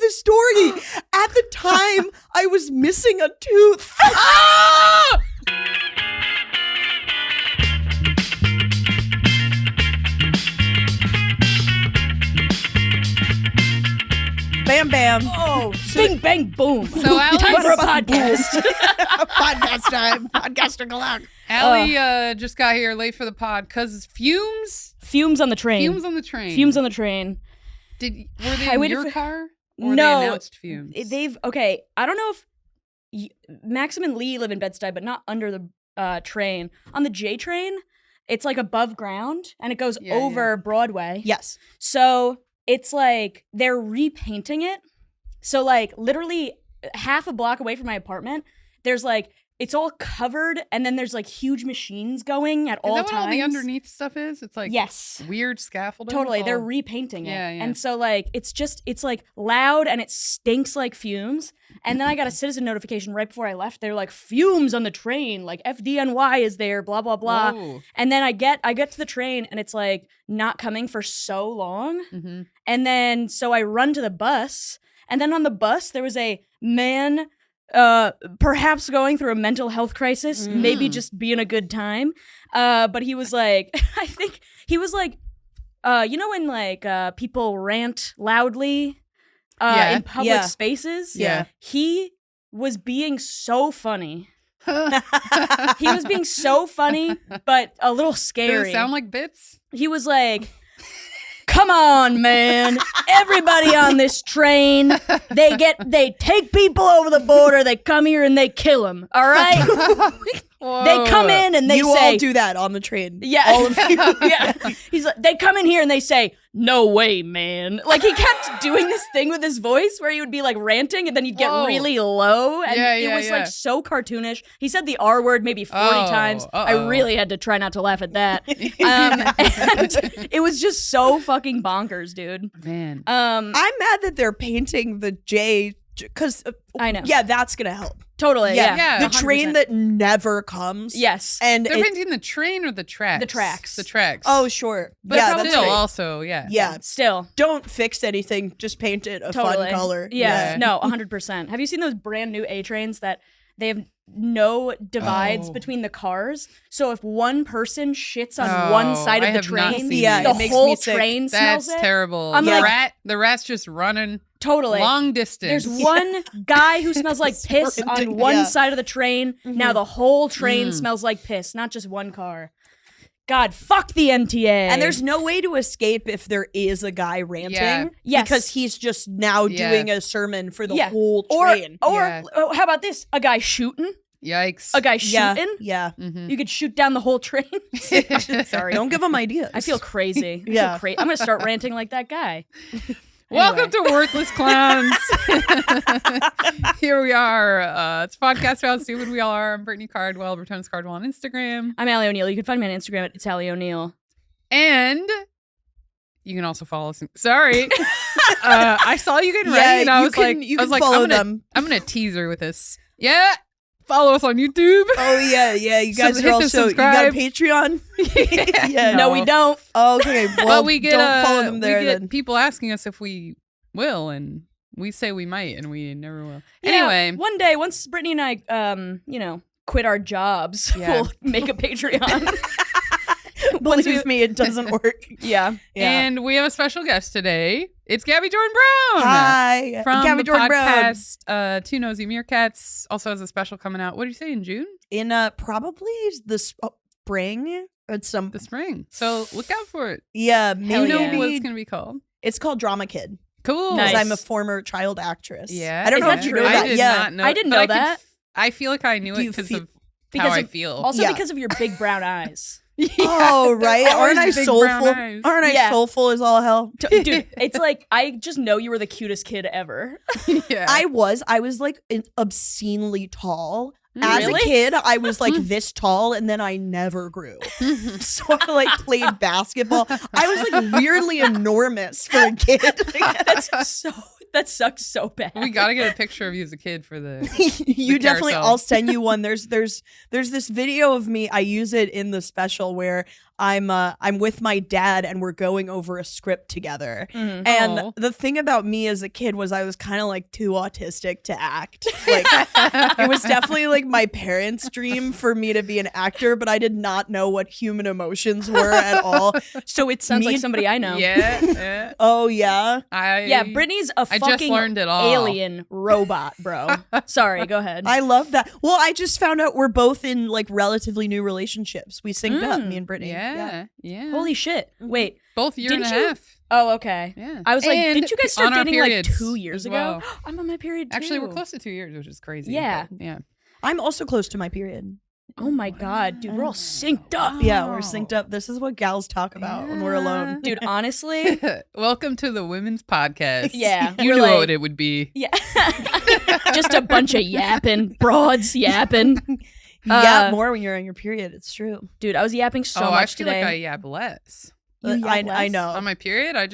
this story. At the time, I was missing a tooth. Bam, bam. Oh, bing, bang, boom. So Allie, time for a podcast. Podcast time. Podcaster galore. Allie just got here late for the pod because fumes. Fumes on the train. Fumes on the train. Fumes on the train. Were they I in waited your for- car? Or No, they announced fumes? Okay, I don't know if Maxim and Lee live in Bed-Stuy, but not under the train. On the J train, it's like above ground and it goes over Broadway. Yes. So it's like they're repainting it. So like literally half a block away from my apartment, there's like, it's all covered and then there's like huge machines going at all Is that times. what all the underneath stuff is? It's like yes. weird scaffolding. Totally. They're all- repainting it. Yeah, yeah. And so like it's like loud and it stinks like fumes. And then I got a citizen notification right before I left. They're like fumes on the train, like FDNY is there, blah blah blah. Whoa. And then I get to the train and it's like not coming for so long. Mhm. And then so I run to the bus, and then on the bus there was a man perhaps going through a mental health crisis, maybe just being a good time. But he was like, I think he was like, you know when like people rant loudly in public spaces? Yeah. He was being so funny. He was being so funny, but a little Does scary. it sound like bits? He was like, come on, man. Everybody on this train, they take people over the border, they come here and they kill them, all right? They come in and they you say... all do that on the train. Yeah. All of you. Yeah. He's like, they come in here and they say, no way, man. Like he kept doing this thing with his voice where he would be like ranting and then he'd get Whoa. really low. And Yeah, it yeah, was yeah. like so cartoonish. He said the R word maybe 40 times. I really had to try not to laugh at that. And it was just so fucking bonkers, dude. Man. I'm mad that they're painting the J because I know. Yeah, that's gonna help. Totally. Yeah. The 100%. train that never comes. Yes. And They're painting the train or the tracks? The tracks. The tracks. Oh, sure. But yeah, that's still right. also, yeah. Yeah. Still. Don't fix anything. Just paint it a Totally. fun color. Yeah. No, 100%. Have you seen those brand new A trains that they have no divides between the cars? So if one person shits on one side I of the have not train, seen Yeah, the it makes whole me sick. train That's smells it. terrible. I'm the like- rat's just running Totally. long distance. There's one guy who smells like piss on one Yeah. side of the train. Now the whole train smells like piss, not just one car. God, fuck the MTA. And there's no way to escape if there is a guy ranting. Yeah. Yes. Because he's just now Yeah. doing a sermon for the Yeah. whole or train. Yeah. oh, how about this? A guy shooting? Yikes. A guy Yeah. shooting? Yeah. You could shoot down the whole train. Sorry. Don't give him ideas. I feel crazy. Yeah. I'm going to start ranting like that guy. Welcome to Worthless Clowns. Here we are. It's a podcast about how stupid we all are. I'm Brittany Cardwell, Returns Cardwell on Instagram. I'm Allie O'Neill. You can find me on Instagram at It's Allie O'Neill. And you can also follow us. Sorry. I saw you getting Yeah, ready and I you was can- like, you I was can like, follow I'm gonna, them. I'm going to tease her with this. Yeah. Follow us on YouTube. Oh, yeah. You So guys hit are the also, you got a subscribe. Patreon? Yeah. No, we don't. Oh, okay. Well, But we get, don't follow them there we get then. people asking us if we will, and we say we might, and we never will. Yeah, Anyway. one day, once Brittany and I, quit our jobs, Yeah. we'll make a Patreon. Believe me, it doesn't work. Yeah. And we have a special guest today. It's Gabby Jordan Brown. Hi. From Gabby the Jordan Brown. podcast Two Nosy Meerkats. Also has a special coming out. What did you say, in June? In probably the spring at some The spring. So look out for it. Yeah, You know maybe. what it's going to be called. It's called Drama Kid. Cool. Nice. Because I'm a former child actress. Yeah. I don't Is know that if you true? know I that. did Yeah. not know. I didn't but know could that. I feel like I knew Do it you because feel- of Because how I of- feel. Also Yeah. because of your big brown eyes. Oh, right. Ours Aren't I big brown soulful? eyes. Aren't I Yeah. soulful as all hell? Dude, it's like, I just know you were the cutest kid ever. Yeah. I was like obscenely tall. As Really? a kid, I was like this tall, and then I never grew. So I like played basketball. I was like weirdly enormous for a kid. That sucks so bad. We got to get a picture of you as a kid for the. You The definitely. carousel. I'll send you one. There's this video of me. I use it in the special where I'm with my dad and we're going over a script together. Mhm. And Aw. the thing about me as a kid was I was kind of like too autistic to act. Like it was definitely like my parents' dream for me to be an actor, but I did not know what human emotions were at all. So it Sounds me. like somebody I know. Yeah. Oh yeah. Yeah, Brittany's a I just fucking learned it all. alien robot, bro. Sorry, go ahead. I love that. Well, I just found out we're both in like relatively new relationships. We synced up, me and Brittany. Yeah. Holy shit. Wait. Both year and a didn't you- half. Oh, okay. Yeah. I was like, And didn't you guys start on our dating like periods 2 years as ago? well. I'm on my period too. Actually, we're close to 2 years, which is crazy. Yeah. but yeah. I'm also close to my period. Oh my god, dude, we're all synced up. Yeah, we're synced up. This is what gals talk about when we're alone. Dude, honestly, Welcome to the Women's Podcast. Yeah, You we're knew like- what it would be. yeah. Just a bunch of yapping, broads yapping. Yeah, more when you're on your period. It's true. Dude, I was yapping so I much feel today. like I yap less. You yap I less? know. On my period, I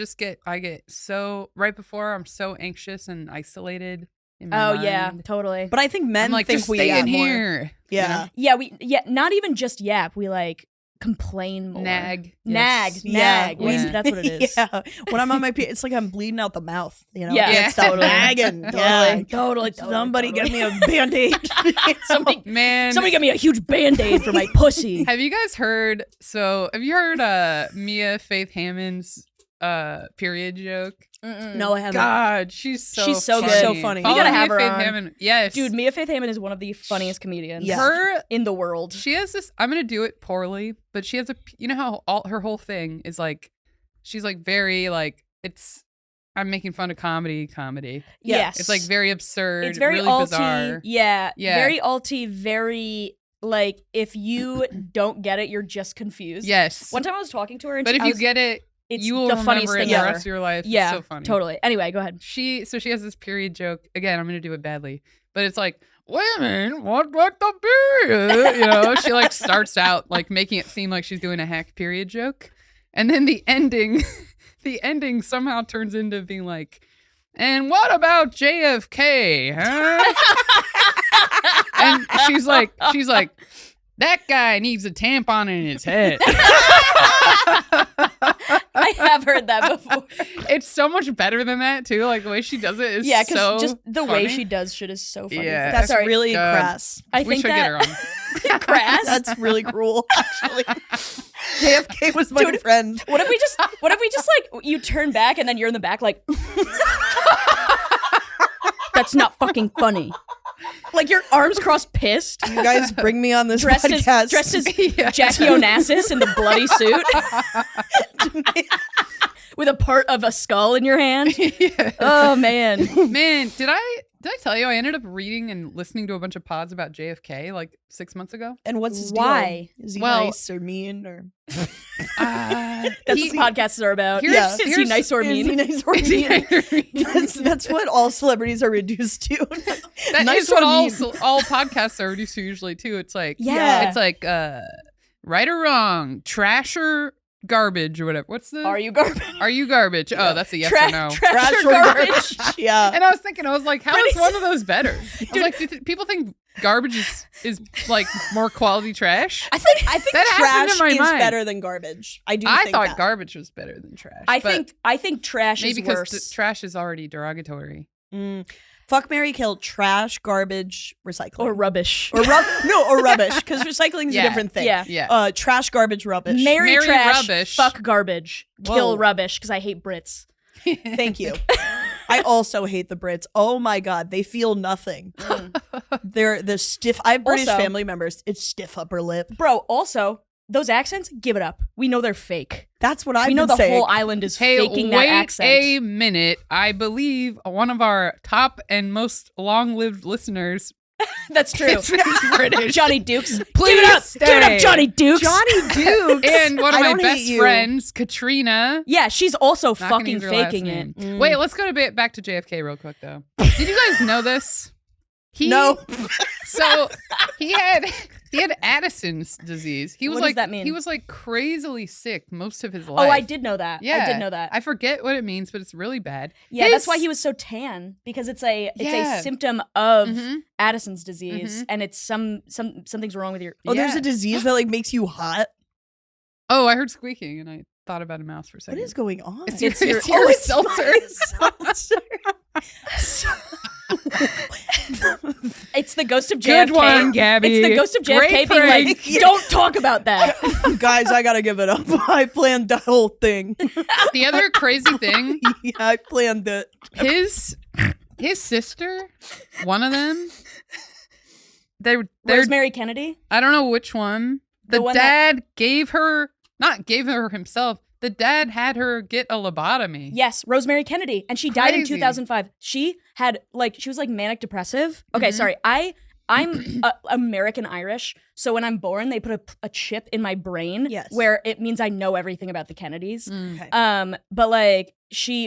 get so right before I'm so anxious and isolated in my Oh mind. yeah, totally. But I think men I'm like, think just we stay yap in more. here. Yeah. Yeah, not even just yap. We like complain more. Nag. Nag. Yes. Nag. we- Yeah. That's what it is. Yeah. When I'm on my period, it's like I'm bleeding out the mouth. You know? Yeah. Can't stop Totally. nagging. Totally. Yeah. Totally. Somebody get me a Band-Aid. Man, Somebody give me a huge Band-Aid for my pussy. have you guys heard? Have you heard Mia Faith Hammond's period joke? No, I haven't. God, she's so She's so funny. good. So funny. Follow We gotta Mia have her Faith on. Hammond. Yes, Dude, Mia Faith Hammond is one of the funniest comedians Yeah. her. in the world. She has this. I'm gonna do it poorly, but she has a. You know how her whole thing is like, she's like very like it's. I'm making fun of comedy. Yes. It's like very absurd. It's very really alty. bizarre. Yeah. Yeah. Very alty, very like if you don't get it, you're just confused. Yes. One time I was talking to her and But if I you was- get it, it's you will the remember funniest it thing the ever. rest of your life. Yeah, It's so funny. totally. Anyway, go ahead. She has this period joke. Again, I'm gonna do it badly, but it's like, women want the period. You know, she like starts out like making it seem like she's doing a hack period joke, and then the ending, somehow turns into being like, and what about JFK? Huh? And she's like, that guy needs a tampon in his head. I have heard that before. It's so much better than that too. Like the way she does it is Yeah, because so just the way funny. she does shit is so funny. Yeah. That's Sorry. really God. crass. I we think should that get her on. crass. That's really cruel, actually. JFK was my Dude. friend. What if we just like you turn back and then you're in the back like that's not fucking funny. Like your arms crossed pissed. You guys bring me on this Dressed podcast. as Yeah. Jackie Onassis in the bloody suit with a part of a skull in your hand. Yeah. Oh man. Man, did I tell you I ended up reading and listening to a bunch of pods about JFK like 6 months ago? And what's his Why? deal? Is he Well- nice or mean or? That's what podcasts are about. Here's- Is he nice or Is he mean? nice or mean? That's what all celebrities are reduced to. That Nice is what or all mean? all podcasts are reduced to usually too. It's like Yeah. it's like right or wrong, trash or garbage or whatever. What's the Are you garbage? Are you garbage? Oh, that's a yes or no. Trash or garbage? Yeah. And I was thinking, I was like, how is Brittany's- one of those better? I was like, do people think garbage is like more quality trash? I think That happened in trash my is mind. better than garbage. I do. I think thought that. garbage was better than trash. I but think trash maybe is because worse. trash is already derogatory. Fuck, marry, kill. Trash, garbage, recycling, or rubbish. or rubbish. Because recycling is Yeah. a different thing. Yeah. Yeah. Trash, garbage, rubbish. Marry trash, rubbish. fuck garbage, kill Whoa. rubbish because I hate Brits. Thank you. I also hate the Brits. Oh my god, they feel nothing. They're the stiff. I have British Also- family members. It's stiff upper lip. Bro, also, those accents, give it up. We know they're fake. That's what I've We know been the saying. whole island is Hey, faking that wait accent. a minute. I believe one of our top and most long-lived listeners That's true. is British. Johnny Dukes. Please give it up. stay. Give it up, Johnny Dukes. Johnny Dukes. And one of I my don't hate best you. friends, Katrina. Yeah, she's also Not gonna fucking use her last faking it. name. Wait, let's go back to JFK real quick though. Did you guys know this? No. So he had Addison's disease. He was What does like that mean? he was like crazily sick most of his Oh, life. I did know that. Yeah, I did know that. I forget what it means, but it's really bad. Yeah, that's His- why he was so tan, because it's a Yeah. symptom of Mhm. Addison's disease, Mhm. and it's something's wrong with your. Oh, there's Yeah. a disease that like makes you hot. Oh, I heard squeaking and I thought about a mouse for a What second. is going on? It's your it's seltzer. my seltzer. It's the ghost of JFK. Good one, Gabby. It's the ghost of JFK Great being like, prank. don't talk about that. Guys, I gotta give it up. I planned the whole thing. The other crazy thing, Yeah, I planned it. his sister, one of them, they're Rosemary Kennedy? I don't know which one. The one dad gave her himself. The dad had her get a lobotomy. Yes, Rosemary Kennedy. And she died in Crazy. 2005. She was like manic depressive. Okay, Mhm. sorry. I'm American Irish. So when I'm born, they put a chip in my brain Yes. where it means I know everything about the Kennedys. Mm. Okay. But like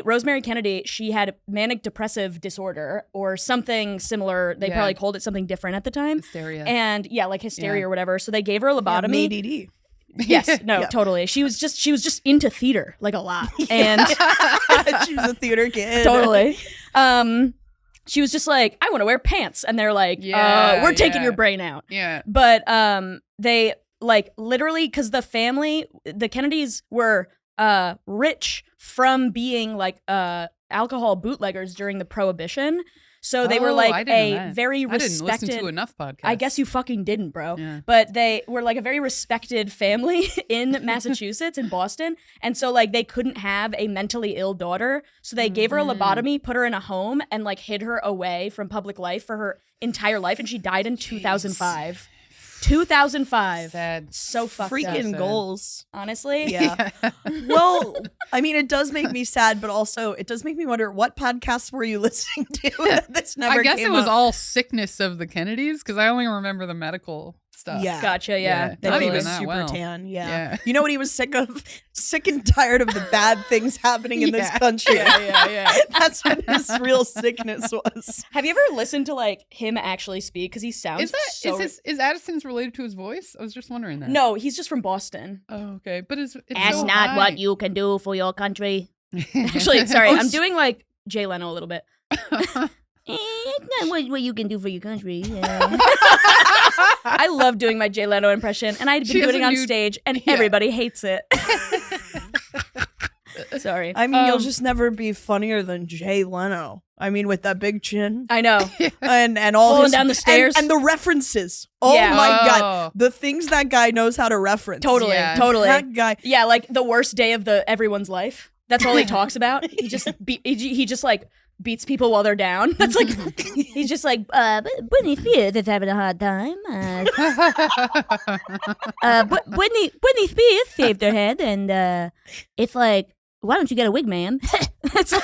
Rosemary Kennedy, she had manic depressive disorder or something similar. They Yeah. probably called it something different at the time. Hysteria. And yeah, like hysteria Yeah. or whatever. So they gave her a lobotomy. ADD. Yes, no, Yeah. totally. She was just into theater like a lot. And She was a theater kid. totally. She was just like, I want to wear pants. And they're like, Yeah, we're taking yeah. your brain out. Yeah. But they like literally, because the Kennedys were rich from being like alcohol bootleggers during the Prohibition. So they were Oh, like I didn't know a that. very I didn't respected. listen to enough podcasts. I guess you fucking didn't, bro. Yeah. But they were like a very respected family in Massachusetts and Boston. And so like they couldn't have a mentally ill daughter. So they gave her a lobotomy, put her in a home, and like hid her away from public life for her entire life. And she died in 2005. 2005. Sad. So fucked Freaking up. goals. Honestly. Yeah. Well, I mean, it does make me sad, but also it does make me wonder what podcasts were you listening to that this never I guess came it was up? all sickness of the Kennedys because I only remember the medical stuff. Yeah. Gotcha. Yeah. Yeah. That Not he even was that super well. tan. Yeah. Yeah. You know what he was sick of? Sick and tired of the bad things happening in this Yeah. country. Yeah. That's what his real sickness was. Have you ever listened to like him actually speak? Because he sounds Is Addison's related to his voice? I was just wondering that. No, he's just from Boston. Oh, okay. But it's That's so not high. what you can do for your country. Actually, sorry, Oh, I'm doing like Jay Leno a little bit. It's not what you can do for your country. I love doing my Jay Leno impression, and I've been She has doing it a on new- stage, and Yeah. everybody hates it. Sorry. I mean, you'll just never be funnier than Jay Leno. I mean, with that big chin I know. and all Falling his, down the stairs. and the references. Oh Yeah. my Oh. god, the things that guy knows how to reference. Totally, Yeah. totally. That guy. Yeah, like the worst day of everyone's life. That's all he talks about. He just he just like beats people while they're down. That's like he's just like Britney Spears is having a hard time. Britney Spears shaved her head, and it's like, why don't you get a wig, ma'am? it's like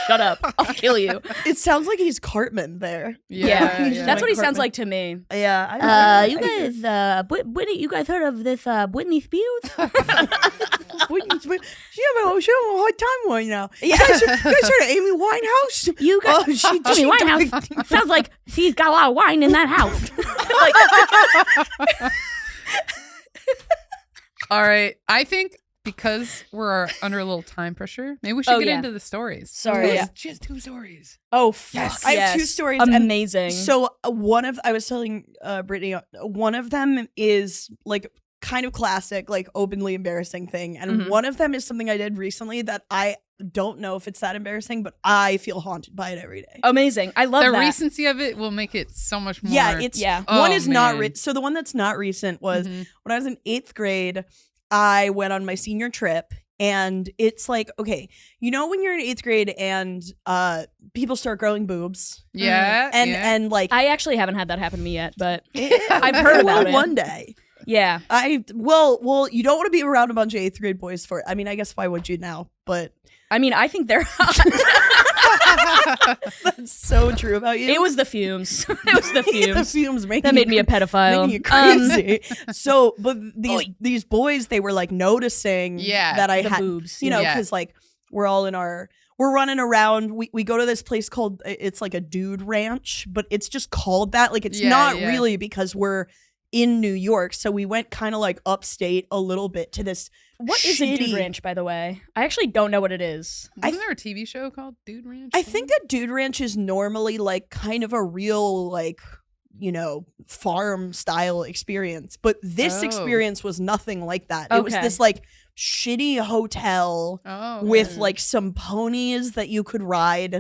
shut up. I'll kill you. It sounds like he's Cartman there. Yeah. yeah. That's what he Cartman. sounds like to me. Yeah. You guys, Britney, you guys heard of this Britney Spears? She having a hard time right now. You guys heard of Amy Winehouse? You guys, Oh, she Amy Winehouse sounds like she's got a lot of wine in that house. All right. I think because we're under a little time pressure, maybe we should Oh, get yeah. into the stories. Sorry. Yeah. She has 2 stories. Oh, Yes. fuck. I have 2 yes. stories. and Amazing. So I was telling Brittany, one of them is like kind of classic, like openly embarrassing thing. And Mhm. one of them is something I did recently that I don't know if it's that embarrassing, but I feel haunted by it every day. Amazing. I love The that. recency of it will make it so much more. Yeah, it's Yeah. one Oh, is not man. so the one that's not recent was Mhm. when I was in 8th grade, I went on my senior trip. And it's like, okay, you know when you're in 8th grade and people start growing boobs, Yeah. and like I actually haven't had that happen to me yet, but I've heard about it. one day. yeah. Well, you don't want to be around a bunch of 8th grade boys for it. I mean, I guess why would you now? But I mean, I think they're hot. that's so true about you. It was the fumes. It was the the fumes. fumes making That made me a pedophile. making you crazy. So, but these boys, they were like noticing Yeah, that I the had boobs. you know, Yeah. because like we're running around. We go to this place called, it's like a dude ranch, but it's just called that. Like it's Yeah, not yeah. really because we're in New York. So we went kind of like upstate a little bit to this. What is a dude shitty- ranch, by the way? I actually don't know what it is. Wasn't there a TV show called Dude Ranch? I think a dude ranch is normally like kind of a real like farm style experience. But this experience was nothing like that. It was Okay. this like shitty hotel with like some ponies that you could ride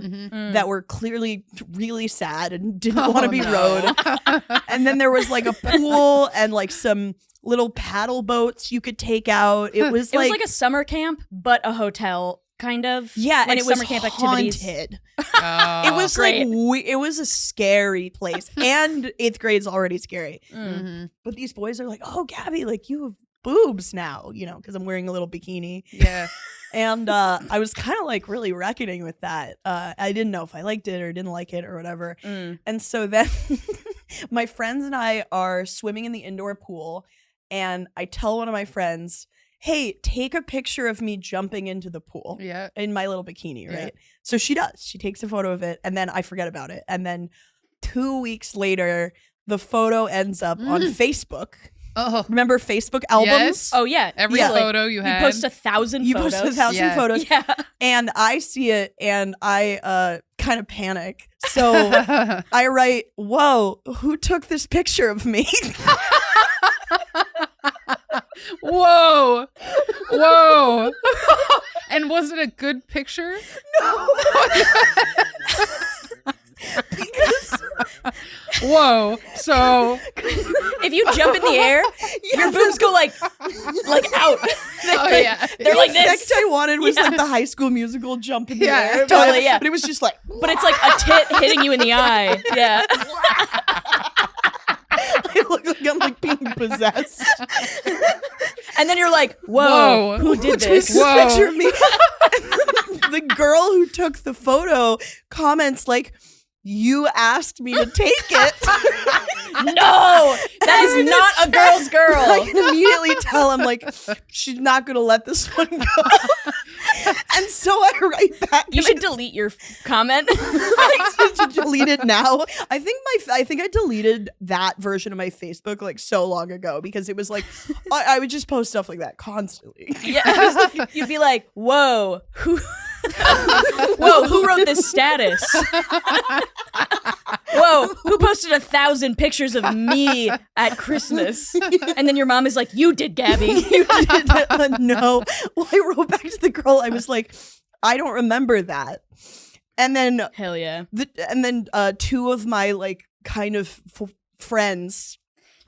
that were clearly really sad and didn't want to be rode. And then there was like a pool and like some little paddle boats you could take out. It was like a summer camp, but a hotel. Kind of, yeah, like and it was summer camp activities. haunted. Oh. It was Great. like it was a scary place, and 8th grade's already scary. Mhm. But these boys are like, "Oh, Gabby, like you have boobs now," because I'm wearing a little bikini. Yeah. And I was kind of like really reckoning with that. I didn't know if I liked it or didn't like it or whatever. And so then my friends and I are swimming in the indoor pool, and I tell one of my friends, hey, take a picture of me jumping into the pool in my little bikini, right? Yeah. So she does. She takes a photo of it, and then I forget about it. And then 2 weeks later, the photo ends up on Facebook. Oh. Remember Facebook albums? Yes. Oh yeah, Every Yeah. photo you you had. post 1,000 You photos. post 1,000 Yeah. photos. Yeah. And I see it, and I kind of panic. So I write, whoa, who took this picture of me? Whoa. Whoa. And was it a good picture? No. Because Whoa. So If you jump in the air, your boobs go like out. yeah. They're like the effect this. I wanted was Yeah. like the High School Musical jump in the Yeah, air. totally, yeah. But it was just like, But it's like a tit hitting you in the eye. Yeah. I look like I'm like being possessed. And then you're like, whoa, Whoa. who did Took this? this Whoa. picture of me. The girl who took the photo comments like, you asked me to take it. No, that is not a girl's I girl. can immediately tell I'm like, she's not gonna let this one go. And so I write back. You should delete your comment. I need to delete it now. I think I deleted that version of my Facebook like so long ago because it was like I would just post stuff like that constantly. Yeah, you'd be like, whoa, who wrote this status? Whoa, who posted 1,000 pictures of me at Christmas? And then your mom is like, you did, Gabby. You did no. Well, I wrote back to the girl. I was like, I don't remember that. And then Hell yeah. two of my like kind of friends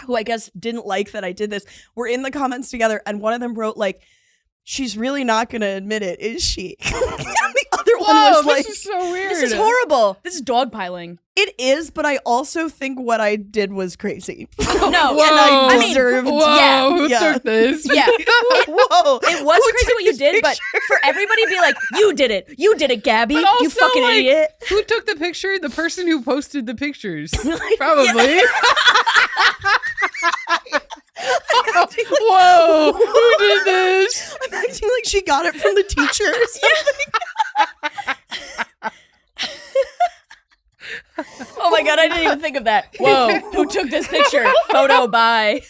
who I guess didn't like that I did this were in the comments together, and one of them wrote like, she's really not gonna admit it, is she? And the other one was like, this is so weird. This is horrible. This is dogpiling. it is, but I also think what I did was crazy. No, And I mean, deserved. Whoa, who yeah. took this? Yeah. Whoa. It was Who crazy took what you this did, but picture? for everybody to be like, you did it, Gabby, But also, you fucking like, idiot. Who took the picture? The person who posted the pictures. Probably. Whoa, who did this? I'm acting like she got it from the teacher or something. Oh my god, I didn't even think of that. Whoa, who took this picture? Photo by.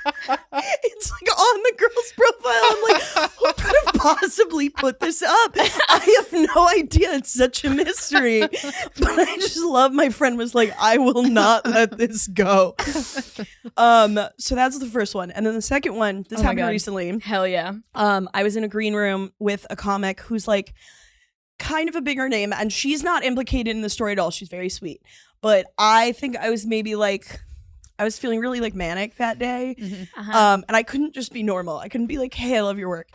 It's like on the girl's profile. I'm like, who could have possibly put this up? I have no idea. It's such a mystery. But I just love my friend was like, I will not let this go. So that's the first one. And then the second one, this Oh my happened God. recently. Hell yeah. I was in a green room with a comic who's like kind of a bigger name, and she's not implicated in the story at all. She's very sweet. But I think I was maybe like, I was feeling really like manic that day. Uh-huh. And I couldn't just be normal. I couldn't be like, hey, I love your work.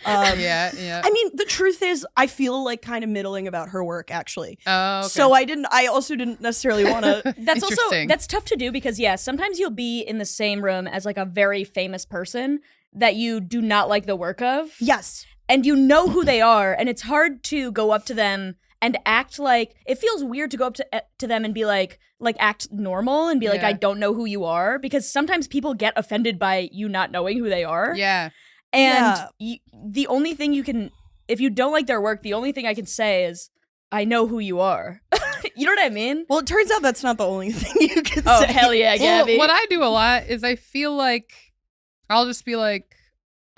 Yeah. I mean, the truth is, I feel like kind of middling about her work, actually. Oh, okay. So I also didn't necessarily want to. That's tough to do because sometimes you'll be in the same room as like a very famous person that you do not like the work of. Yes. And you know who they are, and it's hard to go up to them and act like, it feels weird to go up to them and be like act normal and be like, Yeah. I don't know who you are, because sometimes people get offended by you not knowing who they are. Yeah. And the only thing you can, if you don't like their work, the only thing I can say is, I know who you are. You know what I mean? Well, it turns out that's not the only thing you can Oh, say. hell yeah, Well, Gabby. what I do a lot is I feel like I'll just be like,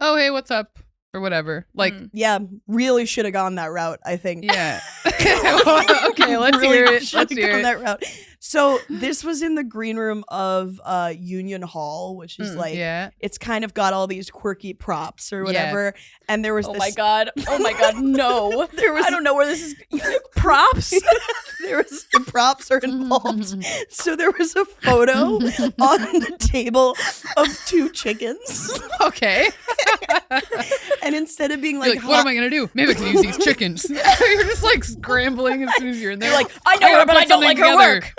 oh, hey, what's up? Or whatever. Like, Yeah, really should have gone that route, I think. yeah. Okay, let's Really hear it. should've Let's hear gone it. that route. So this was in the green room of Union Hall, which is like, it's kind of got all these quirky props or whatever. And there was Oh my god, no. I don't know where this is. Props? The props are involved. So there was a photo on the table of 2 chickens. Okay. And instead of being You're like, what am I gonna do? Maybe I can use these chickens. You're just like scrambling as soon as you're in there. You're like, I know her, but I don't like her work.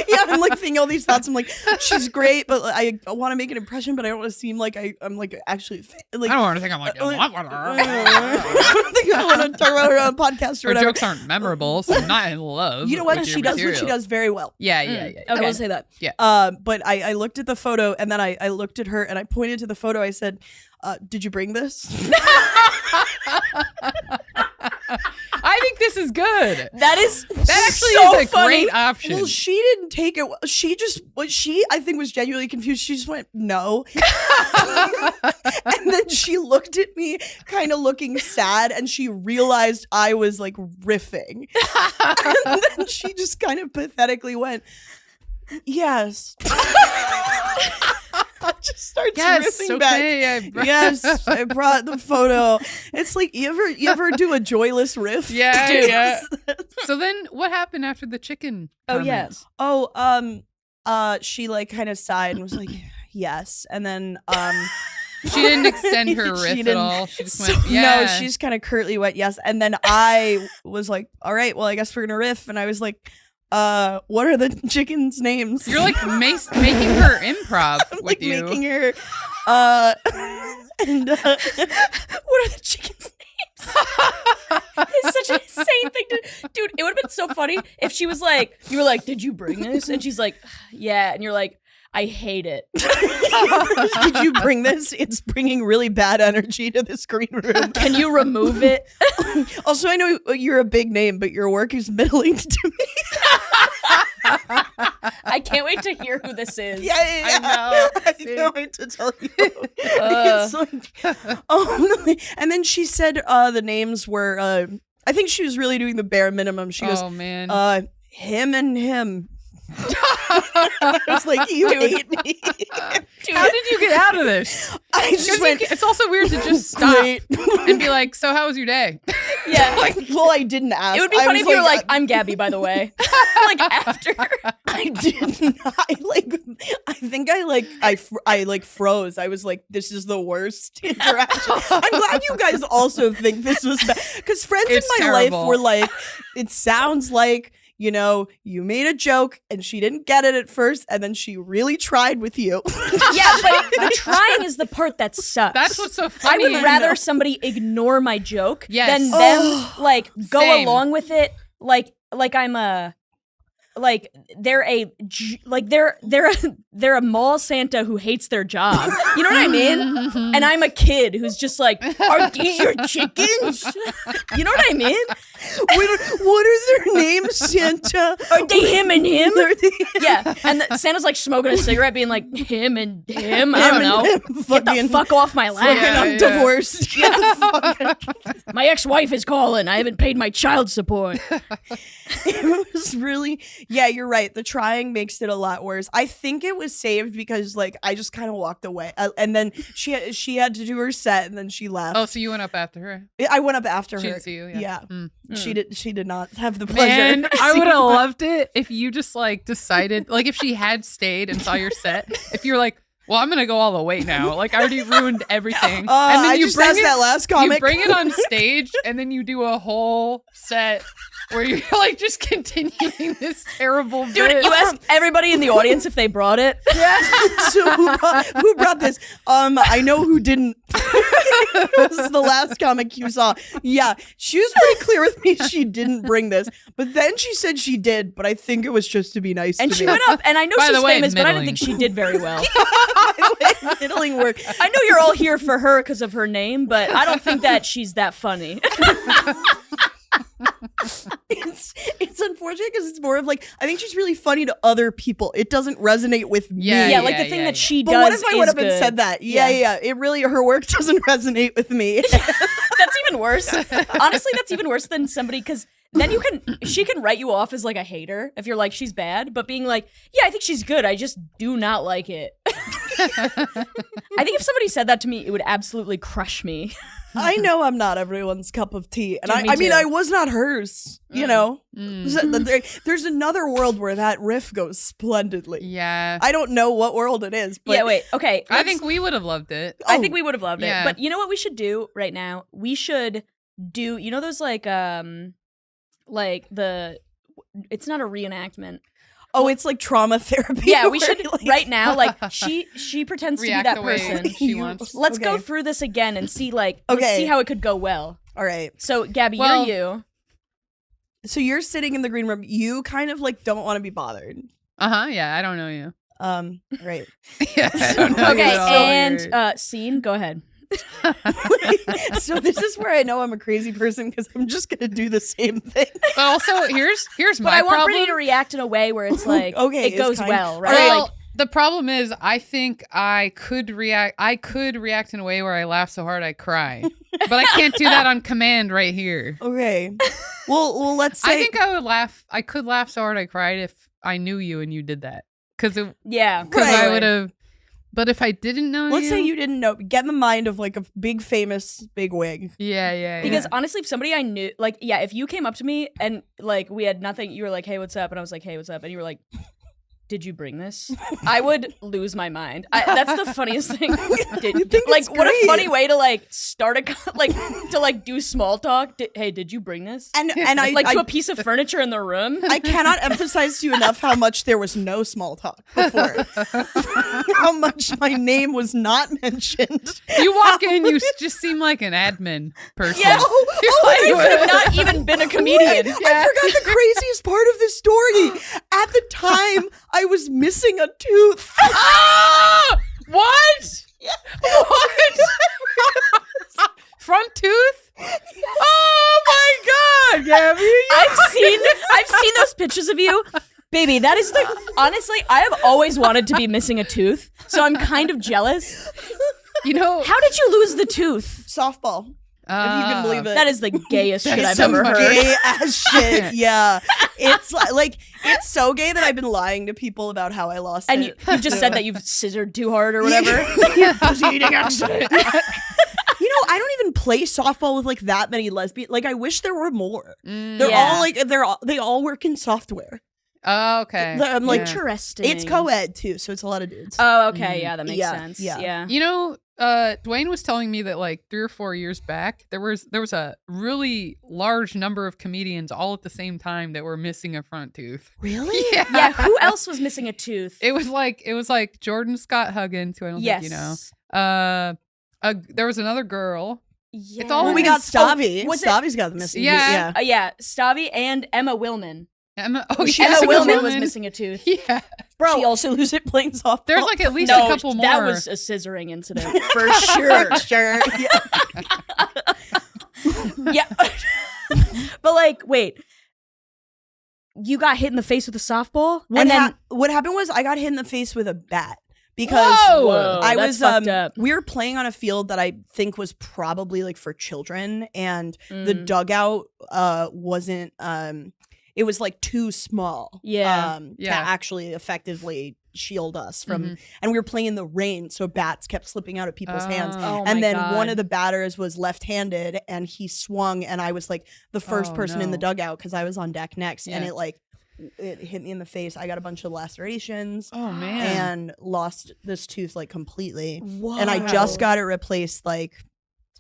yeah, I'm like thinking all these thoughts. I'm like, she's great, but I want to make an impression, but I don't want to seem like I'm like actually like. I don't want to think I'm like. I don't think I want to talk about her on a podcast or Her whatever. jokes aren't memorable, so I'm not in love. You know what? with She your does material. what she does very well. Yeah. Okay. I will say that. Yeah. But I looked at the photo and then I looked at her and I pointed to the photo. I said, did you bring this? I think this is good. That actually so is a funny. great option. Well, she didn't take it. She just, I think was genuinely confused. She just went, no. And then she looked at me kind of looking sad and she realized I was like riffing. And then she just kind of pathetically went, yes. Just starts riffing back. Yes, I brought the photo. It's like you ever do a joyless riff? Yeah, Dude. yeah. So then, what happened after the chicken? Oh, yeah. comment? She like kind of sighed and was like, yes, and then She didn't extend her She riff at didn't. all. She just went, yeah. No, she's kind of curtly went yes, and then I was like, all right, well, I guess we're gonna riff, and I was like, what are the chickens' names? You're like making her improv I'm with like you. making her, and what are the chickens' names? It's such an insane thing to dude, it would have been so funny if she was like, you were like, did you bring this? And she's like, yeah, and you're like, I hate it. Did you bring this? It's bringing really bad energy to this green room. Can you remove it? Also, I know you're a big name, but your work is middling to me. I can't wait to hear who this is. Yeah. I know. I can't wait to tell you. It's like, and then she said the names were, I think she was really doing the bare minimum. She goes, Oh man. him and him. I was like, you hate me. Dude, How did you get out of this? I just went, It's also weird to just stop great. and be like, so how was your day? yeah. Well, I didn't ask. It would be I funny was if you were like, I'm Gabby, by the way. Like after. I did not. I think I froze. I was like, this is the worst interaction. I'm glad you guys also think this was bad. Because friends It's in my terrible. life were like, it sounds like, you know, you made a joke and she didn't get it at first, and then she really tried with you. Yeah, but the trying is the part that sucks. That's what's so I funny. would rather somebody ignore my joke Yes. than them like go Same. along with it like I'm a like they're a mall Santa who hates their job. You know what I mean? And I'm a kid who's just like, are these your chickens? You know what I mean? What are their names, Santa? Are they him and him? Are they- Yeah, and Santa's like smoking a cigarette, being like him and him. I don't know. Get the Fucking fuck off my lap. Yeah, I'm divorced. Get the fuck My ex-wife is calling. I haven't paid my child support. It was really, yeah, you're right. The trying makes it a lot worse. I think it was saved because like I just kind of walked away, and then she had to do her set, and then she left. Oh, so you went up after her? I went up after She her. didn't see you? Yeah. She did not have the pleasure. Man, of I seeing would have my- loved it if you just like decided, like if she had stayed and saw your set, if you're like, well, I'm gonna go all the way now. Like I already ruined everything. And I you just bring asked it, that last you comic. bring it on stage, and then you do a whole set where you're like just continuing this terrible Dude, bit. you asked everybody in the audience if they brought it. So who brought this? I know who didn't. It was the last comic you saw. Yeah, she was pretty clear with me she didn't bring this, but then she said she did. But I think it was just to be nice. And to she me. went up, and I know By the she's way, famous, but I didn't middling. think she did very well. middling work. I know you're all here for her because of her name, but I don't think that she's that funny. It's unfortunate because it's more of like I think she's really funny to other people. It doesn't resonate with me. Yeah, Yeah, like the thing yeah. that she But does what if I would is have been good. said that? Yeah. It really her work doesn't resonate with me. That's even worse. Honestly, that's even worse than somebody because she can write you off as like a hater if you're like she's bad, but being like, yeah, I think she's good, I just do not like it. I think if somebody said that to me, it would absolutely crush me. I know I'm not everyone's cup of tea, and Dude, me I mean too. I was not hers. You know, there's another world where that riff goes splendidly. Yeah. I don't know what world it is, but Yeah, wait, okay. I think we would have loved it. I think we would have loved yeah. it. But you know what we should do right now? We should do, you know those like the, it's not a reenactment. Oh, it's like trauma therapy. Yeah, we where, should like, right now. Like she pretends to be React that the way person. she wants. Let's go Okay. through this again and see let's Okay. see how it could go well. All right. So Gabby, Well- you're you. So you're sitting in the green room. You kind of like don't want to be bothered. Yeah, I don't know you. Right. Yeah, I don't know you Okay, at all. and scene, go ahead. So this is where I know I'm a crazy person because I'm just gonna do the same thing. But also, here's But my I want problem. Brittany to react in a way where it's like Okay, it it's goes kind- well, right? Well, Like, the problem is, I think I could react in a way where I laugh so hard I cry, but I can't do that on command right here. Okay. Well, let's say I think I would laugh. I could laugh so hard I cried if I knew you and you did that, because yeah, Right. I would have. But if I didn't know let's you, say you didn't know. Get in the mind of like a big famous big wig. yeah. Because honestly, if somebody I knew, like, yeah, if you came up to me and like we had nothing, you were like, "Hey, what's up?" and I was like, "Hey, what's up?" and you were like, "Did you bring this?" I would lose my mind. That's the funniest thing. think Like, it's what a great. funny way to like start to do small talk. Hey, did you bring this? And I Like to I, a piece of furniture in the room. I cannot emphasize to you enough how much there was no small talk before. How much my name was not mentioned. You walk in, you just seem like an admin person. Yeah. Oh, You could have not even been a comedian. I forgot the craziest part of this story. At the time, I was missing a tooth. Ah! What? What? Front tooth? Oh my God, Gabby! I've seen those pictures of you. Baby, that is honestly, I have always wanted to be missing a tooth, so I'm kind of jealous. You know, How did you lose the tooth? Softball, if you can believe it. That is the gayest shit I've so ever heard. Gay as shit. Yeah, it's like it's so gay that I've been lying to people about how I lost And it. you just said that you've scissored too hard or whatever. Was eating accident. You know, I don't even play softball with like that many lesbian. Like, I wish there were more. They're Yeah. all like they all work in software. Oh, okay. I'm like, Interesting. it's co-ed too, so it's a lot of dudes. Oh, okay. Yeah, that makes Yeah, sense. yeah. Yeah. You know, Dwayne was telling me that like 3 or 4 years back, there was a really large number of comedians all at the same time that were missing a front tooth. Really? Yeah. Yeah. Who else was missing a tooth? It was like Jordan Scott Huggins, who I don't yes. think you know. There was another girl. Yeah. all Well, we got Stavi. was it- Stavi's got the missing. Yeah. Yeah. Stavi and Emma Willman. Emma Emma Emma Willman was missing a tooth. Yeah. Bro, she also lose it playing softball. There's like at least No, a couple more. that was a scissoring incident for sure. sure. Yeah. Yeah. But like, wait. You got hit in the face with a softball? What, and then what happened was I got hit in the face with a bat because Whoa! I that's was fucked up. we were playing on a field that I think was probably like for children, and the Mm. dugout wasn't it was like too small Yeah. to Yeah. actually effectively shield us from Mhm. and we were playing in the rain, so bats kept slipping out of people's hands. Oh And my then God. one of the batters was left-handed, and he swung, and I was like the first Oh, person in the no. dugout because I was on deck next, and Yeah. it hit me in the face. I got a bunch of lacerations Oh man. and lost this tooth like completely. Whoa. And I just got it replaced. Like,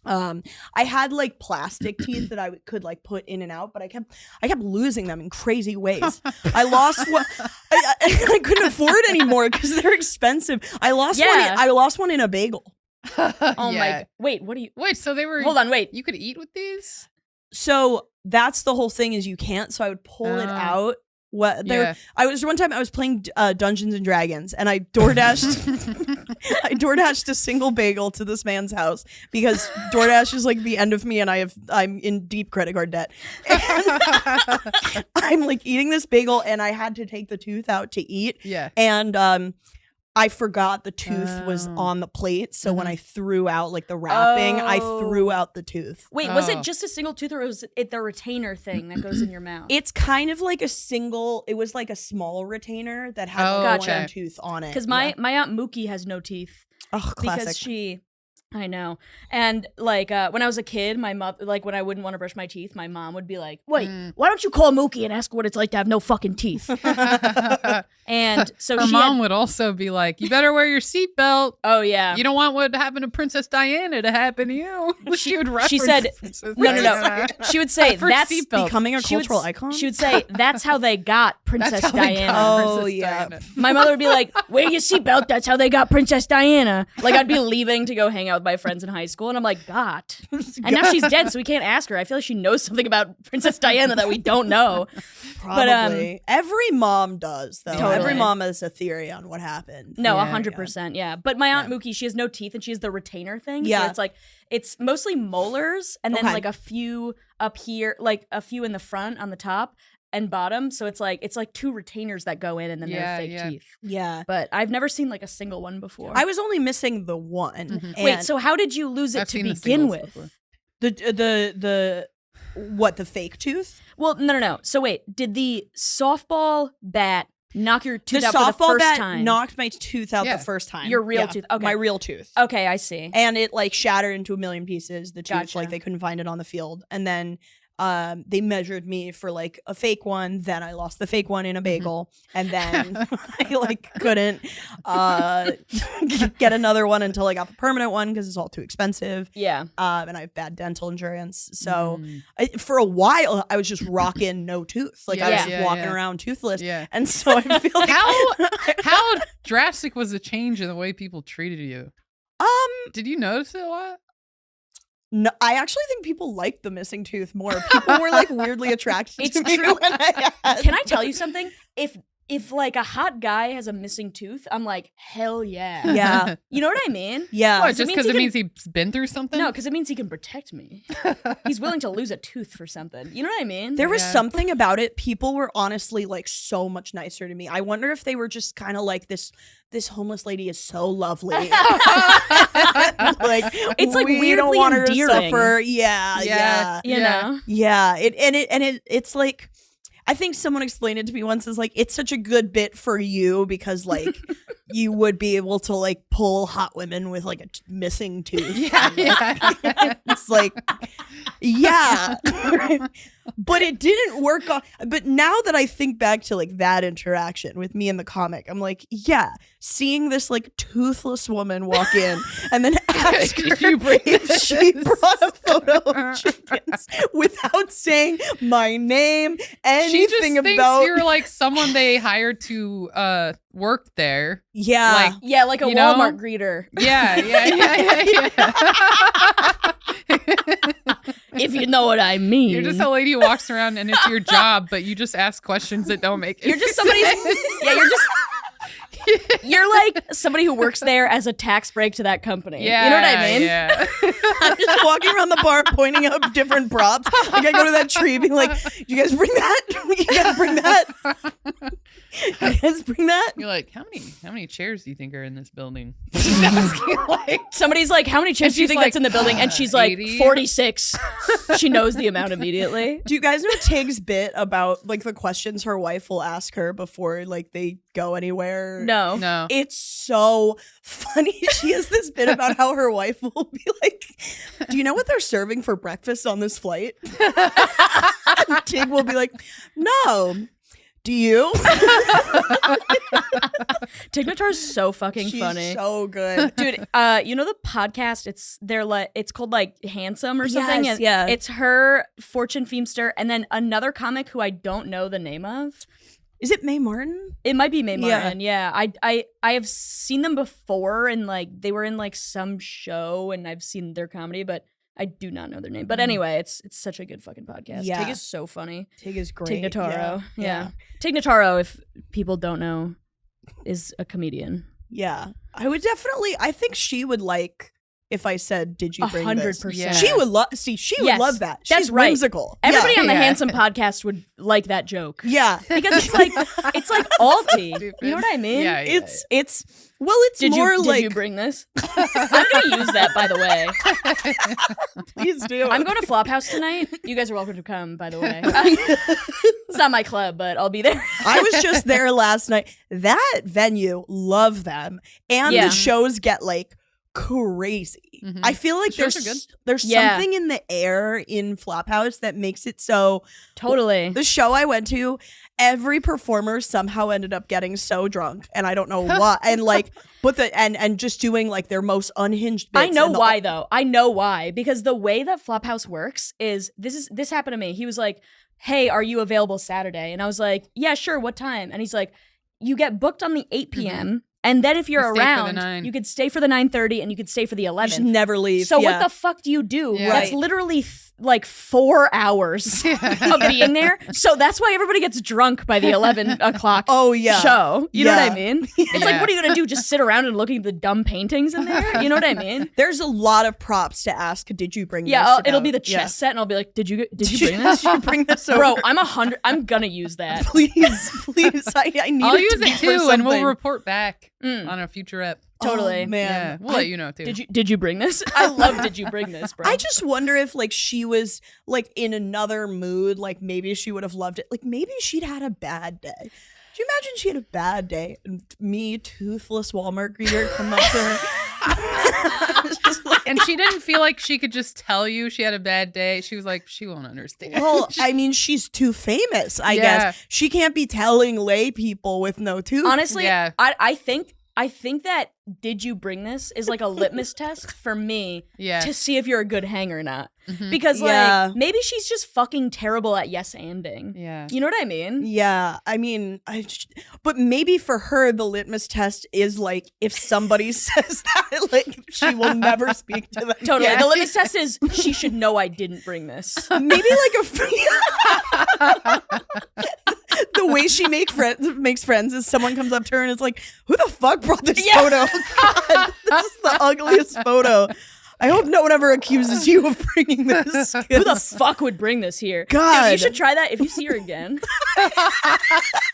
I had like plastic teeth that I could like put in and out, but I kept losing them in crazy ways. I lost one. I couldn't afford anymore because they're expensive. I lost Yeah. one. I lost one in a bagel. Oh my Yeah. wait, what do you Wait, so they were Hold on, wait. You could eat with these? So that's the whole thing, is you can't. So I would pull it Oh. out. What there? Yeah. One time I was playing Dungeons and Dragons, and I DoorDashed a single bagel to this man's house because DoorDash is like the end of me, and I'm in deep credit card debt. And I'm like eating this bagel, and I had to take the tooth out to eat, Yeah. and I forgot the tooth was on the plate, so when I threw out like the wrapping, I threw out the tooth. Wait, was it just a single tooth, or was it the retainer thing that goes in your mouth? It's kind of like it was like a small retainer that had like one tooth on it. Because my Aunt Mookie has no teeth. Oh, classic. Because I know. And like when I was a kid, my mother, like when I wouldn't want to brush my teeth, my mom would be like, "Wait, why don't you call Mookie and ask what it's like to have no fucking teeth?" And so her mom would also be like, "You better wear your seatbelt. Oh yeah, you don't want what happened to Princess Diana to happen to you." She would reference. She said, "No." She would say, "That's becoming a cultural icon." She would say, "That's how they got Princess Diana." Oh yeah. My mother would be like, "Wear your seatbelt. That's how they got Princess Diana." Like I'd be leaving to go hang out with my friends in high school, and I'm like, "God." And now she's dead, so we can't ask her. I feel like she knows something about Princess Diana that we don't know. Probably. But every mom does, though. Totally. Every mom has a theory on what happened. No, 100%, yeah. But my Aunt Mookie, she has no teeth, and she has the retainer thing. Yeah. So it's like, it's mostly molars, and then like a few up here, like a few in the front on the top and bottom. So it's like 2 retainers that go in, and then they're fake teeth. Yeah. But I've never seen like a single one before. I was only missing the one. Mm-hmm. Wait, so how did you lose it to begin with? The fake tooth? Well, no. So wait, did the softball bat knock your tooth out for the first softball bat time? Knocked my tooth out the first time. Your real tooth. Okay. My real tooth. Okay, I see. And it like shattered into a million pieces. The tooth, Gotcha. like they couldn't find it on the field. And then they measured me for like a fake one. Then I lost the fake one in a bagel. And then I like couldn't get another one until I got the permanent one because it's all too expensive. Yeah. And I have bad dental insurance. So for a while, I was just rocking no tooth. Like I was just walking around toothless. Yeah. And so I feel like how drastic was the change in the way people treated you? Did you notice it a lot? No, I actually think people liked the missing tooth more. People were like weirdly attracted to me. True. When Can I tell you something? If like a hot guy has a missing tooth, I'm like, hell yeah. Yeah. You know what I mean? Yeah. What, just because it means he's been through something? No, because it means he can protect me. He's willing to lose a tooth for something. You know what I mean? There was something about it. People were honestly like so much nicer to me. I wonder if they were just kind of like this homeless lady is so lovely. Like it's like we weirdly don't want her endearing. To suffer. Yeah. You know? Yeah. It's like I think someone explained it to me once as like it's such a good bit for you because like you would be able to like pull hot women with like a missing tooth. Yeah. It's like but it didn't work on. But now that I think back to like that interaction with me in the comic, I'm like, yeah, seeing this like toothless woman walk in and then ask her if she brought a photo of chickens without saying my name, anything she just about. Thinks you're like someone they hired to work there. Yeah, like a Walmart greeter. Yeah. If you know what I mean. You're just a lady who walks around and it's your job, but you just ask questions that don't make it. You're just somebody's. You're like somebody who works there as a tax break to that company. Yeah, you know what I mean? Yeah. I'm just walking around the bar pointing out different props. Like I go to that tree being like, you guys bring that? You guys bring that? You guys bring that? You're like, how many chairs do you think are in this building? Somebody's like, how many chairs do you think that's in the building? And she's like, 80? 46. She knows the amount immediately. Do you guys know Tig's bit about like the questions her wife will ask her before like they go anywhere? No. It's so funny. She has this bit about how her wife will be like, do you know what they're serving for breakfast on this flight? And Tig will be like, no. Do you? Tig Notara's so fucking She's funny. So good. Dude, you know the podcast, it's called like Handsome or something? Yes, and yeah. It's her, Fortune Feemster, and then another comic who I don't know the name of. Is it Mae Martin? It might be Mae Martin, yeah. I have seen them before and like they were in like some show and I've seen their comedy, but I do not know their name. But anyway, it's such a good fucking podcast. Yeah. Tig is so funny. Tig is great. Tig Notaro. Yeah. Tig Notaro, if people don't know, is a comedian. Yeah. I think she would like if I said, "Did you bring this?" 100%. Yeah. She would love. See, she would Yes, love that. that's She's right. whimsical. Everybody on the Yeah. Handsome podcast would like that joke. Yeah. Because it's like alty. Stupid. You know what I mean? Yeah, yeah, It's well, it's Did more you like did you bring this? I'm gonna use that, by the way. please do. I'm going to Flophouse tonight. You guys are welcome to come, by the way. It's not my club, but I'll be there. I was just there last night. That venue, love them, and Yeah. the shows get like crazy. Mhm. I feel like The shows are there's Yeah. something in the air in Flophouse that makes it so. Totally. The show I went to, every performer somehow ended up getting so drunk, and I don't know why. And like, but and just doing like their most unhinged bits. I know and why though. I know why because the way that Flophouse works is this happened to me. He was like, "Hey, are you available Saturday?" And I was like, "Yeah, sure. What time?" And he's like, "You get booked on the 8 p.m. And then if you're You stay for the around, 9. you could stay for the 9:30 and you could stay for the You 11. should never leave. So yeah. what the fuck do you do? Yeah. That's Right. literally like 4 hours of being there. So that's why everybody gets drunk by the 11 o'clock Oh yeah. show. You know what Yeah. I mean? It's like, Yeah. what are you gonna do? Just sit around and look at the dumb paintings in there? You know what I mean? There's a lot of props to ask. Did you bring? Yeah, this it'll about? be the chess Yeah. set, and I'll be like, did you bring this? Did you bring this over? Bro, I'm 100. I'm gonna use that. please. I need I'll it use to be it for too, and we'll something. report back Mm, on a future ep. totally. Oh, man. Yeah, we'll let you know too. Did you bring this? I love did you bring this, bro? I just wonder if like she was like in another mood, like maybe she would have loved it. Like maybe she'd had a bad day. Do you imagine she had a bad day and me, toothless Walmart greeter, come up to her? Just like- And she didn't feel like she could just tell you she had a bad day. She was like, she won't understand. well, I mean, she's too famous, I Yeah. guess. She can't be telling lay people with no tooth. honestly, Yeah. I think that did you bring this is like a litmus test for me Yeah. to see if you're a good hanger or not. Mhm. Because Yeah. like maybe she's just fucking terrible at yes anding. Yeah. You know what I mean? Yeah, I mean, but maybe for her, the litmus test is like if somebody says that, like she will never speak to them. Totally. Yeah. The litmus test is she should know I didn't bring this. Maybe like the way she makes friends is someone comes up to her and is like, "Who the fuck brought this photo? God, this is the ugliest photo. I hope no one ever accuses you of bringing this." Who the fuck would bring this here? God. Dude, you should try that if you see her again.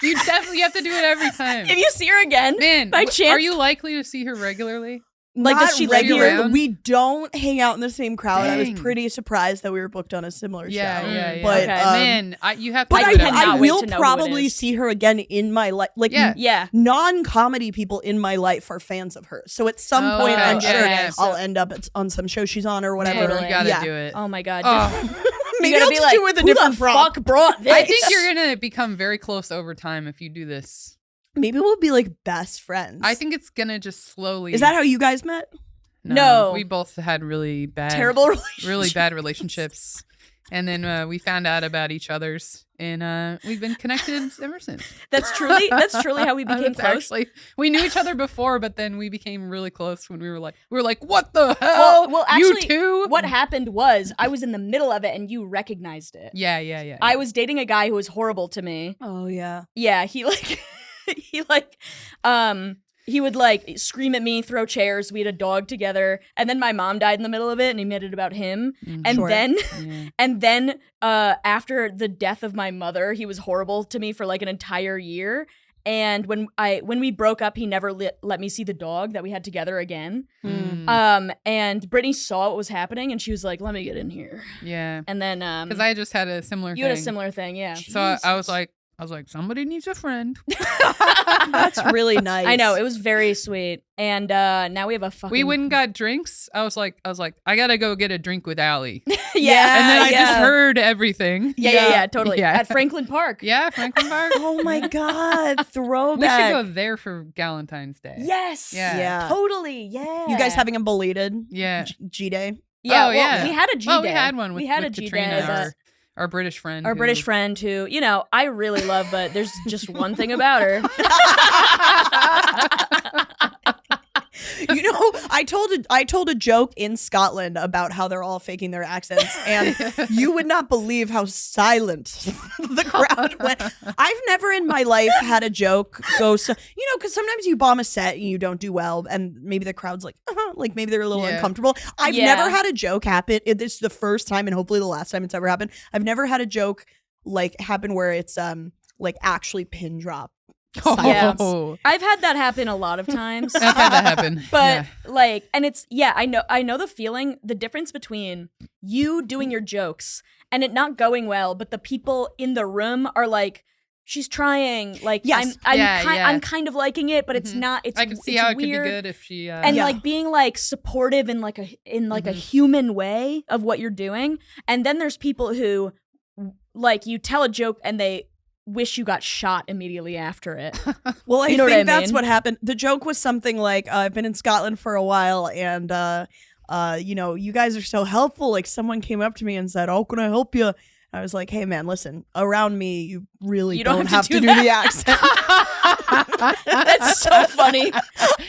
You definitely have to do it every time. If you see her again, Man, by chance, are you likely to see her regularly? Like, Not does she live here? regular. We don't hang out in the same crowd. I was Dang. pretty surprised that we were booked on a similar Yeah, show. yeah, yeah. But Okay. Man, you have to but do I it cannot every I time. wait will to know who it probably is. see her again in my life. Like Yeah. yeah. non-comedy people in my life are fans of hers. So at some Oh, point, okay. I'm Yeah, sure yeah. I'll end up on some show she's on or whatever. Man, you gotta yeah. do it. Oh my god. Oh, Maybe gotta I'll be just like, do it with a who different the prop. fuck brought this? I think you're gonna become very close over time if you do this. Maybe we'll be like best friends. I think it's gonna just slowly. Is that how you guys met? No. we both had really bad, terrible relationship. really bad relationships, and then we found out about each other's, and we've been connected ever since. That's truly how we became It's close. Actually, we knew each other before, but then we became really close when we were like, what the hell? Well, you actually, too? what happened was I was in the middle of it and you recognized it. Yeah. I was dating a guy who was horrible to me. Oh yeah. Yeah, he he would like scream at me, throw chairs. We had a dog together, and then my mom died in the middle of it, and he made it about him. And Sure. then, Yeah. and then, after the death of my mother, he was horrible to me for like an entire year. And when we broke up, he never let me see the dog that we had together again. Mm. And Brittany saw what was happening, and she was like, "Let me get in here." Yeah. And then, Because I just had a similar you thing. had a similar thing, yeah. So I was like, somebody needs a friend. That's really nice. I know, it was very sweet. And now we have a fucking. We went and got drinks. I was like, I gotta go get a drink with Allie. yeah, And then I yeah. just heard everything. Yeah, totally. Yeah. At Franklin Park. Yeah, Franklin Park. Oh my god, We throwback. should go there for Galentine's Day. Yes. Yeah. Yeah. Totally. Yeah. You guys having a belated Yeah. G Day? Yeah. Oh, well, yeah. we had a G Oh, day. we had one with, we had with a G Katrina, day, but our British friend. our who- British friend who, you know, I really love, but there's just one thing about her. You know, I told a joke in Scotland about how they're all faking their accents, and you would not believe how silent the crowd went. I've never in my life had a joke go so, because sometimes you bomb a set and you don't do well, and maybe the crowd's like, like maybe they're a little uncomfortable. I've never had a joke happen. This is the first time and hopefully the last time it's ever happened. I've never had a joke like happen where it's like actually pin drop. Silence. Oh. I've had that happen a lot of times. I've had that happen. But like, and it's, I know the feeling, the difference between you doing your jokes and it not going well, but the people in the room are like, she's trying, like, yes. I'm kind of liking it, but it's not, it's I can see it's how it weird. could be good if she And like being like supportive in like a human way of what you're doing. And then there's people who like you tell a joke and they wish you got shot immediately after it. Well, I You know think what I that's mean? what happened. The joke was something like, I've been in Scotland for a while, and you guys are so helpful. Like someone came up to me and said, "Oh, can I help you?" I was like, "Hey, man, listen. Around me, you really don't have to do the accent." That's so funny.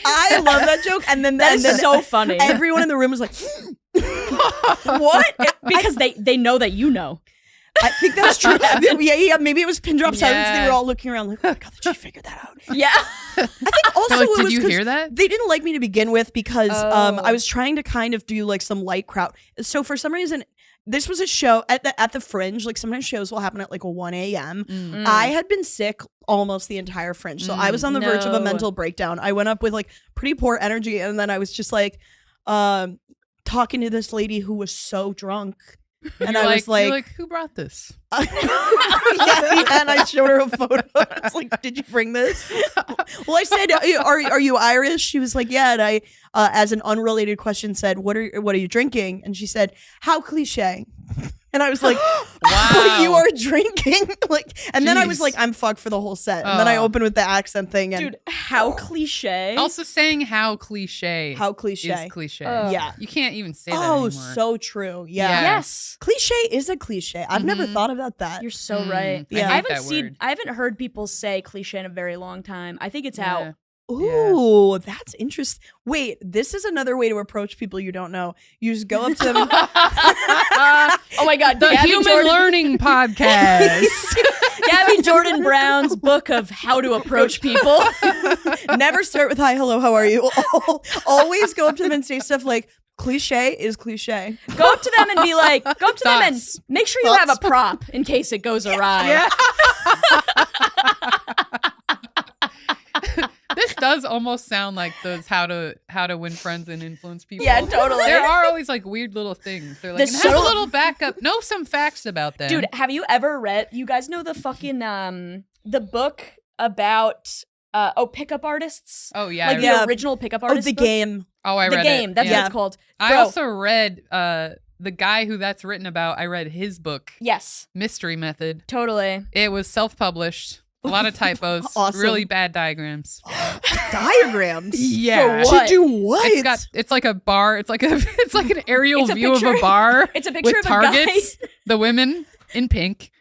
I love that joke, and then That is so funny. everyone in the room was like, What? Because they know that you know. I think that's true. Yeah, maybe it was pin drop silence. They Yeah. were all looking around like, oh my God, did she figure that out? Yeah. I think also They're like, it did was you 'cause hear that? they didn't like me to begin with because Oh. I was trying to kind of do like some light crowd. So for some reason, this was a show at the Fringe. Like sometimes shows will happen at like 1 a.m. I had been sick almost the entire Fringe. So I was on the verge of a No. mental breakdown. I went up with like pretty poor energy, and then I was just like talking to this lady who was so drunk. And I was you're like, who brought this? and I showed her a photo. I was like, "Did you bring this?" Well, I said, "Are you Irish?" She was like, "Yeah." And I, as an unrelated question, said, "What are you drinking?" And she said, "How cliche." And I was like, Wow. "You are drinking?" And then I was Jeez. like, "I'm fucked for the whole set." And then I Oh. opened with the accent thing, and Dude, how cliche. Also saying how cliche how cliche. is cliche. Yeah. You can't even say that Oh, anymore. so true. Yeah. Yeah. Yes. Cliche is a cliche. I've never thought about that. You're so Mm, right. I Yeah. hate I haven't that seen word. I haven't heard people say cliche in a very long time. I think it's out. Yeah. Ooh, that's interesting. Wait, this is another way to approach people you don't know. You just go up to them. Oh my god, The Gabby Human Jordan, Learning Podcast. Gabby Jordan Brown's book of how to approach people. Never start with hi, hello, how are you? Always go up to them and say stuff like, cliche is cliche. Go up to them and be like, them and Thoughts. make sure you have a prop in case it goes awry. Yeah. This does almost sound like those how to win friends and influence people. Yeah, totally. There are always like weird little things. They're like, The and have a subtle- little backup. Know some facts about them. Dude, have you ever read? You guys know the fucking the book about pickup artists? Oh yeah. Like I the read- original pickup Oh, artist. the book? game. I The read game. it. That's yeah. what it's called. I Bro, also read the guy who that's written about. I read his book, yes, Mystery Method. totally. It was self-published. A lot of typos. Awesome. Really bad diagrams. Diagrams. Yeah. For what? To do what? It's like a bar. It's like an aerial It's a view of picture- a bar. It's a picture with of a guy. targets, the women in pink,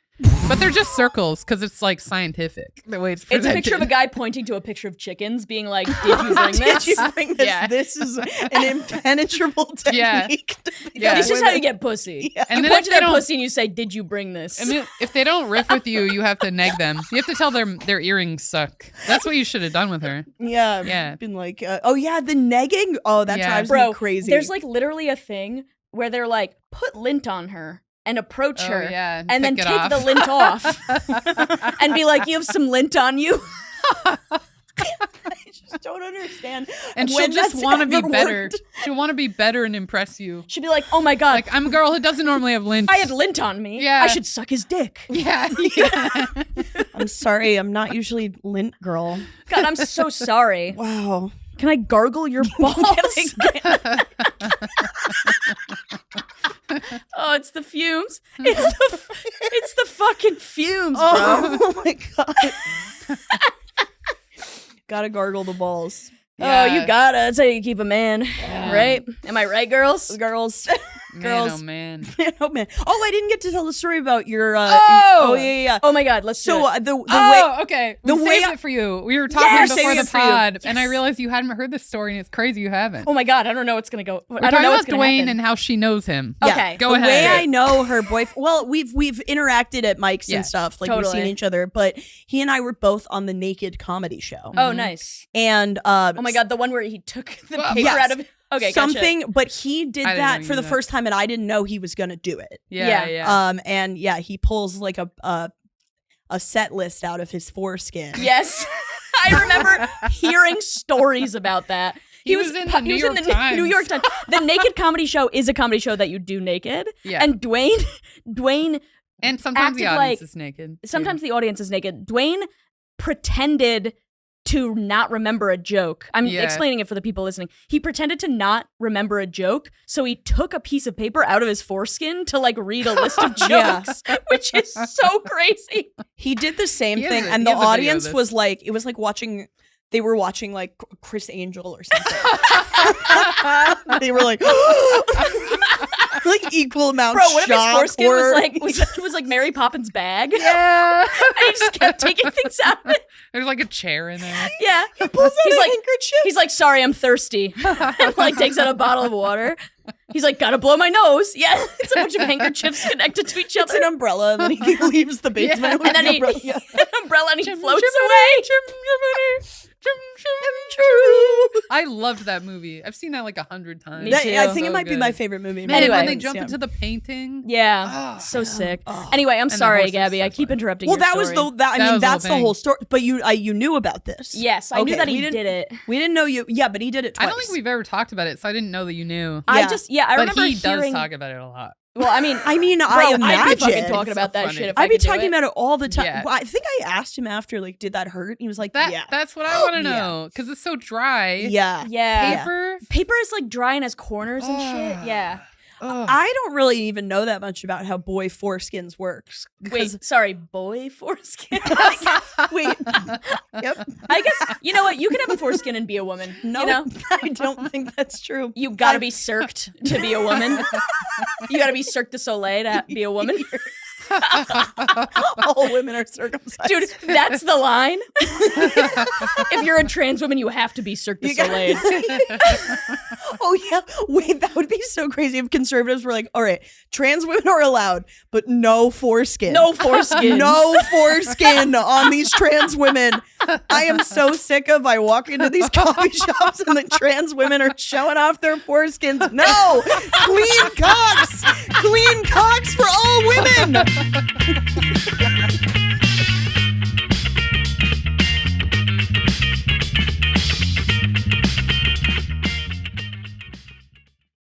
but they're just circles because it's like scientific the way it's It's presented. a picture of a guy pointing to a picture of chickens, being like, "Did you bring Did this? you bring this? Yeah. This is an impenetrable technique. to beat Yeah. up This is women. how you get pussy." Yeah. And You then point if to they that don't- pussy and you say, "Did you bring this?" I mean, if they don't riff with you, you have to neg them. You have to tell their earrings suck. That's what you should have done with her. Yeah. Yeah. Been like, oh yeah, the negging. Oh, that Yeah. drives Bro, me crazy. there's like literally a thing where they're like, put lint on her and approach Oh, her. yeah, And then pick take it off. the lint off and be like, "You have some lint on you." I just don't understand. And she'll when just that's want to be ever better. worked. She'll want to be better and impress you. She'd be like, "Oh my god, Like, I'm a girl who doesn't normally have lint. I had lint on me. Yeah. I should suck his dick." Yeah. I'm sorry, I'm not usually lint girl. God, I'm so sorry. Wow. Can I gargle your balls? Oh, it's the fumes. It's the fucking fumes, bro. Oh my god. Gotta gargle the balls. Oh, you gotta. That's how you keep a man, right? Am I right, girls? Girls. Girls. Man. Oh man. Oh, I didn't get to tell the story about your. Oh! Yeah. Oh my God, let's do So it. the Oh, okay. the We way saved I- it for you. We were talking Yes, before saving the it for you. pod, and I realized you hadn't heard this story, and it's crazy you haven't. Oh my God, I don't know what's gonna go. We're I don't talking know about what's gonna Dwayne happen. and how she knows him. Yeah. Okay. Go the ahead. way I know her boyfriend. Well, we've interacted at Mike's Yeah, and stuff. Like we've totally. seen each other, but he and I were both on the Naked comedy show. Oh, nice. And Oh my God, the one where he took the Well, paper yes. out of. Okay, something, but he did I didn't know that you for the knew that. first time, and I didn't know he was gonna do it. Yeah. And yeah, he pulls like a set list out of his foreskin. Gotcha. Yes, I remember hearing stories about that. He was in the New York Times. New York Times. The Naked Comedy Show is a comedy show that you do naked. Yeah. And Dwayne. And sometimes the acted audience like- is naked. Sometimes the audience is naked. Dwayne pretended to not remember a joke. I'm Yeah. explaining it for the people listening. He pretended to not remember a joke, so he took a piece of paper out of his foreskin to like read a list of Yeah. jokes, which is so crazy. He did the same He has thing, a- and he the has a video of audience this. was like, it was like watching. They were watching like Chris Angel or something. They were like, like equal amount. Bro, what if his shock, foreskin horror. was like Mary Poppins' bag? Yeah. And he just kept taking things out of it. There's like a chair in there. Yeah. He pulls out He's a like- handkerchief. He's like, sorry, I'm thirsty. And like takes out a bottle of water. He's like, gotta blow my nose. Yeah. It's a bunch of handkerchiefs connected to each It's other. an umbrella, and then he leaves the basement. Yeah. with And then the he umbrella. Yeah. an umbrella and he Chim, floats chim, away. I loved that movie. I've seen that like 100 times. Me That- too. I think So it might be good. my favorite movie. Man, Anyway. when they jump into the painting. Yeah. Ah. So sick. Oh. Anyway, I'm the sorry, horse is Gabby. so I keep funny. interrupting Well, your that was story. I That mean, was the that's whole the whole thing. story. But you knew about this. Yes, I knew Okay, that he we didn't- did it. We didn't know you. Yeah, but he did it twice. I don't think we've ever talked about it, so I didn't know that you knew. I Yeah. I But remember he hearing. does talk about it a lot. Well, I mean, I mean, bro, I I'd be imagine. fucking talking It's so about that funny. shit if I I'd be could do talking it. about it all the time. Yeah. Well, I think I asked him after, like, did that hurt? He was like, yeah. That's what I want to Yeah. know because it's so dry. Yeah. Yeah. Paper. Paper is like dry and has corners and shit. Yeah. I don't really even know that much about how boy foreskins works. Wait, sorry, boy foreskin. Wait. Yep. I guess you know what? You can have a foreskin and be a woman. No, You know, I don't think that's true. you gotta be circed to be a woman. You gotta be Cirque du Soleil to be a woman. All women are circumcised. Dude, that's the line. If you're a trans woman, you have to be Cirque du You got- Soleil. Oh yeah. Wait, that would be so crazy if conservatives were like, all right, trans women are allowed, but no foreskin. No foreskin. No foreskin on these trans women. I am so sick of I walk into these coffee shops and the trans women are showing off their foreskins. No! Clean cocks! Clean cocks for all women!